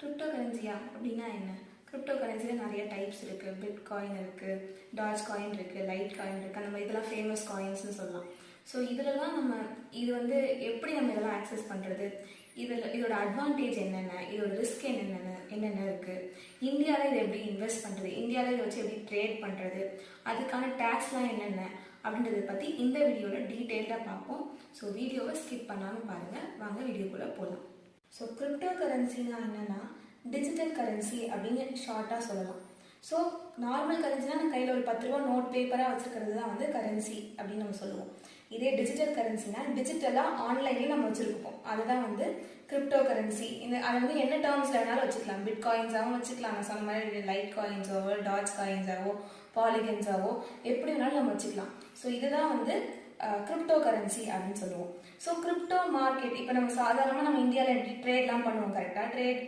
Crypto கரன்சியா அப்படின்னா என்ன? Crypto கரன்சியில் நிறைய டைப்ஸ் இருக்குது. பிட் காயின் இருக்குது, டாஜ் காயின் இருக்குது, லைட் காயின் இருக்குது. அந்த மாதிரி இதெல்லாம் ஃபேமஸ் காயின்ஸ்னு சொல்லலாம். ஸோ இதிலலாம் இது வந்து எப்படி நம்ம இதெல்லாம் ஆக்சஸ் பண்ணுறது, இதோட அட்வான்டேஜ் என்னென்ன, இதோட ரிஸ்க் என்னென்ன இருக்குது, இந்தியாவில் இதை எப்படி இன்வெஸ்ட் பண்ணுறது, இந்தியாவில் இதை வச்சு எப்படி ட்ரேட் பண்ணுறது, அதுக்கான டேக்ஸ்லாம் என்னென்ன அப்படின்றத பற்றி இந்த வீடியோவில் டீட்டெயில்டாக பார்ப்போம். ஸோ வீடியோவை ஸ்கிப் பண்ணாமல் பாருங்கள். வாங்க வீடியோக்குள்ளே போகலாம். ஸோ கிரிப்டோ கரன்சினா என்னென்னா டிஜிட்டல் கரன்சி அப்படின்னு ஷார்ட்டாக சொல்லலாம். ஸோ நார்மல் கரன்சினா நம்ம கையில் ஒரு 10 ரூபா நோட் பேப்பராக வச்சுருக்கிறது தான் வந்து கரன்சி அப்படின்னு நம்ம சொல்லுவோம். இதே டிஜிட்டல் கரன்சினா டிஜிட்டலாக ஆன்லைனில் நம்ம வச்சுருப்போம், அதுதான் வந்து கிரிப்டோ கரன்சி. அதை வந்து என்ன டேர்ம்ஸில் வேணாலும் வச்சுக்கலாம். பிட் காயின்ஸாகவும் வச்சுக்கலாம், நான் சொன்ன மாதிரி லைட் காயின்ஸாவோ, டாஜ் காயின்ஸாவோ, பாலிகன்ஸாவோ, எப்படி வேணாலும் நம்ம வச்சுக்கலாம். ஸோ இதுதான் வந்து கிரிப்டோ கரன்சி அப்படின்னு சொல்லுவோம். ஸோ கிரிப்டோ மார்க்கெட் இப்போ நம்ம சாதாரணமாக நம்ம இந்தியாவில் ட்ரேட்லாம் பண்ணுவோம். கரெக்டாக ட்ரேட்